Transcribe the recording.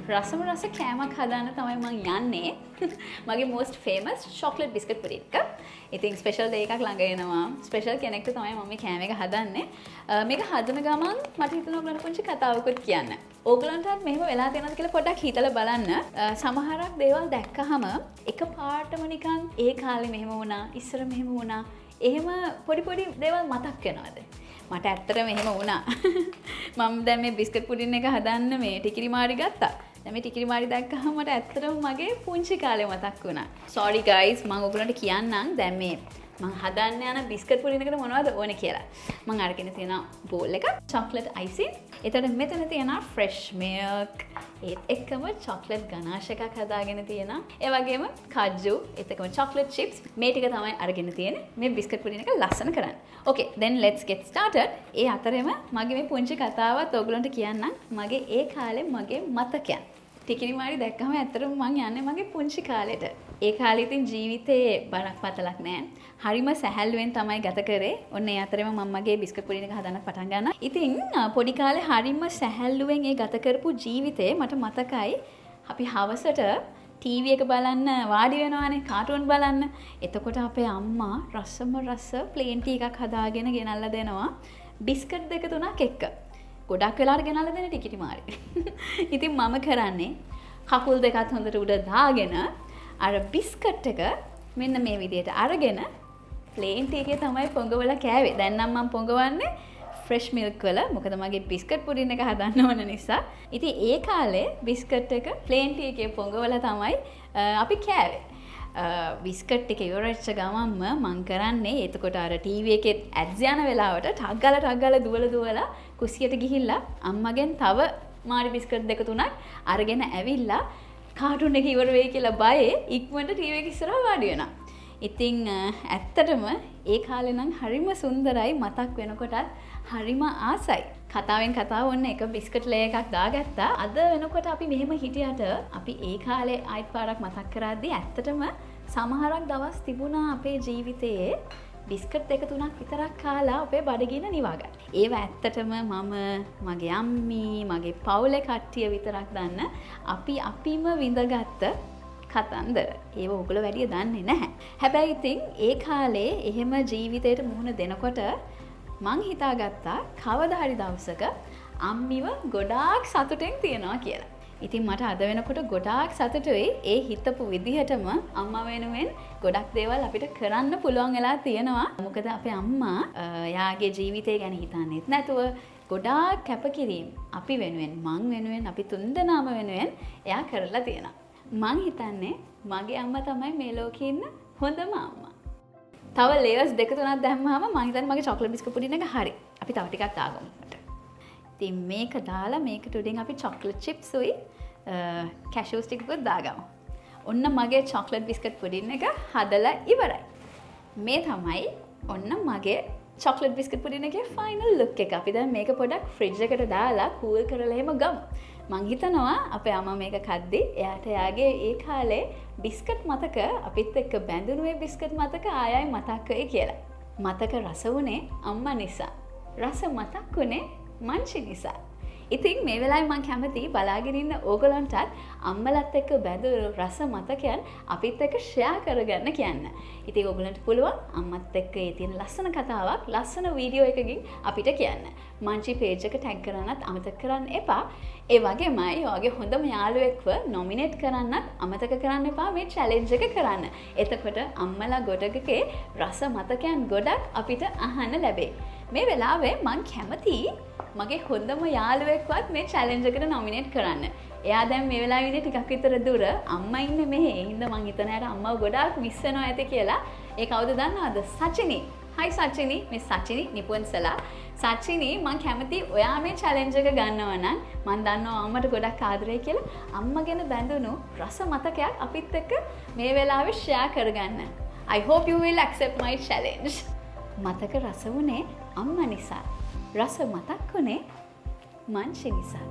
රසම රස කෑමක් හදාන්න තමයි මම යන්නේ. මගේ most famous chocolate biscuit pudding එක. ඉතින් ස්පෙෂල් ඩේ එකක් ළඟ එනවා. ස්පෙෂල් කෙනෙක්ට තමයි මම මේ කෑම එක හදන්නේ. මේක හදන ගමන් මට හිතුණා ඔයගලන්ට පුංචි කතාවකුත් කියන්න. ඕගලන්ටත් මෙහෙම වෙලා තියෙනවද කියලා පොඩ්ඩක් හිතලා බලන්න. සමහරක් දේවල් දැක්කහම එකපාරටම නිකන් ඒ කාලේ මෙහෙම වුණා, ඉස්සර මෙහෙම වුණා. එහෙම පොඩි පොඩි දේවල් මතක් වෙනවද? මට ඇත්තටම එහෙම වුණා. මම දැන් මේ බිස්කට් පුඩින් එක හදන්න මේ ටිකිරි මාරි ගත්තා. දැන් මේ ටිකිරි මාරි දැක්කහම මට ඇත්තටම මගේ පුංචි කාලේ මතක් වුණා. sorry guys මම ඔයගලන්ට කියන්නම් දැන් මේ මම හදන්න යන බිස්කට් පුඩින් එකට මොනවද ඕනේ කියලා. මම අරගෙන තියෙන බෝල් එක chocolate icing. එතකොට මෙතන තියෙන fresh milk. ඒත් එක්කම chocolate ganache එකක් හදාගෙන තියෙනවා. ඒ වගේම කජු, ඒත් එක්කම chocolate chips. මේ ටික තමයි අරගෙන තියෙන්නේ මේ බිස්කට් පුඩින් එක ලස්සන කරන්න. okay then let's get started. ඒ අතරෙම මගේ මේ පුංචි කතාවත් ඔයගලන්ට කියන්නම්. මගේ ඒ කාලේ මගේ මතකයන්. ටිකිරි මාරි දැක්කම ඇත්තටම මං යන්නේ මගේ පුංචි කාලෙට. ඒ කාලේ ඉතින් ජීවිතේ බරක් පතලක් නැහැ. හරිම සැහැල්ලුවෙන් තමයි ගත කරේ. ඔන්න ඒ අතරෙම මම මගේ බිස්කට් පුඩින් එක හදන්න පටන් ගන්නවා. ඉතින් පොඩි කාලේ හරිම සැහැල්ලුවෙන් ඒ ගත කරපු ජීවිතේ මට මතකයි. අපි හවසට ටීවී එක බලන්න වාඩි වෙනවානේ කාටුන් බලන්න. එතකොට අපේ අම්මා රසම රස ප්ලේන් ටී එකක් හදාගෙන ගෙනල්ලා දෙනවා. බිස්කට් දෙක තුනක් එක්ක. ගොඩක් වෙලාවට ගෙනල්ලා දෙන ටිකිටි මාරි. ඉතින් මම කරන්නේ කකුල් දෙකත් හොඳට උඩ දාගෙන අර බිස්කට් එක මෙන්න මේ විදිහට අරගෙන ප්ලේන් ටී එකේ තමයි පොඟවලා කෑවේ. දැන් නම් මම පොඟවන්නේ ෆ්‍රෙෂ් මිල්ක් වල. මොකද මගේ බිස්කට් පුඩින් එක හදන්න ඕන නිසා. ඉතින් ඒ කාලේ බිස්කට් එක ප්ලේන් ටී එකේ පොඟවලා තමයි අපි කෑවේ. බිස්කට් එක ඉවරච්ච ගමන්ම මං කරන්නේ එතකොට අර ටීවී එකේ ඇඩ්ස් යන වෙලාවට ටක් ගාලා දුවලා කුස්සියට ගිහිල්ලා අම්මගෙන් තව මාරි බිස්කට් දෙක තුනක් අරගෙන ඇවිල්ලා කාටුන් එක ඉවර වෙයි කියලා බයේ ඉක්මනට ටීවී එක ඉස්සරහා වාඩි වෙනවා. ඉතින් ඇත්තටම ඒ කාලේ නම් හරිම සුන්දරයි මතක් වෙනකොටත් හරිම ආසයි. කතාවෙන් කතාව ඔන්න එක බිස්කට් ලේ එකක් දාගත්තා. අද වෙනකොට අපි මෙහෙම හිටියට අපි ඒ කාලේ ආයිත් පාරක් මතක් කරද්දී ඇත්තටම සමහරක් දවස් තිබුණා අපේ ජීවිතයේ බිස්කට් දෙක තුනක් විතරක් කාලා අපේ බඩගින්න නිවා ගන්න. ඒව ඇත්තටම මම මගේ අම්මී මගේ පවුලේ කට්ටිය විතරක් දන්න අපිම විඳගත්ත කතන්දර. ඒව ඔයගොල්ලෝ වැඩිය දන්නේ නැහැ. හැබැයි ඉතින් ඒ කාලේ එහෙම ජීවිතේට මුහුණ දෙනකොට මං හිතාගත්තා කවදා හරි දවසක අම්මිව ගොඩාක් සතුටෙන් තියනවා කියලා. ඉතින් මට අද වෙනකොට ගොඩාක් සතුටුයි ඒ හිතපු විදිහටම අම්මා වෙනුවෙන් ගොඩක් දේවල් අපිට කරන්න පුළුවන් වෙලා තියෙනවා. මොකද අපේ අම්මා යාගේ ජීවිතය ගැන හිතන්නේත් නැතුව ගොඩාක් කැපකිරීම අපි වෙනුවෙන් මං වෙනුවෙන් අපි තුන්දෙනාම වෙනුවෙන් එයා කරලා තියෙනවා. මං හිතන්නේ මගේ අම්මා තමයි මේ ලෝකේ ඉන්න හොඳම අම්මා. තව ලේයර්ස් දෙක තුනක් දැම්මම මං හිතන්නේ මගේ චොක්ලට් බිස්කට් පුඩින් එක හරි. අපි තව ටිකක් දාගමු. ඉතින් මේක දාලා මේකට උඩින් අපි චොක්ලට් චිප්ස් උයි කැෂූස් ටිකකුත් දාගමු. ඔන්න මගේ චොක්ලට් බිස්කට් පුඩින් එක හදලා ඉවරයි. මේ තමයි ඔන්න මගේ චොක්ලට් බිස්කට් පුඩින් එකේ ෆයිනල් ලුක් එක. අපි දැන් මේක පොඩක් ෆ්‍රිජ් එකට දාලා කූල් කරලා එහෙම ගමු. මං හිතනවා අපේ අම්මා මේක කද්දි එයාට යාගේ ඒ කාලේ බිස්කට් මතක අපිත් එක්ක බැඳුණු ඒ බිස්කට් මතක ආයයි මතක් වෙයි කියලා. මතක රස වුණේ අම්මා නිසා. රස මතක් වුණේ මංචි නිසා. ඉතින් මේ වෙලාවේ මම කැමති බලාගෙන ඉන්න ඕගලන්ටත් අම්මලත් එක්ක බැඳුණු රස මතකයන් අපිත් එක්ක ෂෙයා කරගන්න කියන්න. ඉතින් ඕගලන්ට පුළුවන් අම්මත් එක්ක ඒ තියෙන ලස්සන කතාවක් ලස්සන වීඩියෝ එකකින් අපිට කියන්න. මංචි පේජ් එක ටැග් කරන්නත් අමතක කරන්න එපා. ඒ වගේමයි ඔයගේ හොඳම යාළුවෙක්ව නොමිනේට් කරන්නත් අමතක කරන්න එපා මේ චැලෙන්ජ් එක කරන්න. එතකොට අම්මලා ගොඩකගේ රස මතකයන් ගොඩක් අපිට අහන්න ලැබේ. මේ වෙලාවේ මං කැමති මගේ හොඳම යාළුවෙක්වත් මේ චැලෙන්ජ් එකට නොමිනේට් කරන්න. එයා දැන් මේ වෙලාවේ ඉන්නේ ටිකක් විතර දුර. අම්මා ඉන්නේ මෙහෙ. ඒ හින්දා මං හිතන යාට අම්මව ගොඩාක් මිස් වෙනවා ඇති කියලා. ඒ කවුද දන්නවද? සචිනි. හයි සචිනි. මේ සචිනි නිපුන්සලා. සචිනි මං කැමති ඔයා මේ චැලෙන්ජ් එක ගන්නවා නම් මං දන්නවා අම්මට ගොඩක් ආදරේ කියලා. අම්මගෙන බැඳුණු රස මතකයක් අපිත් එක්ක මේ වෙලාවේ ෂෙයා කරගන්න. I hope you will accept my challenge. මතක රස වුණේ අම්මා නිසා. රස මතක් වුණේ මංචි නිසා.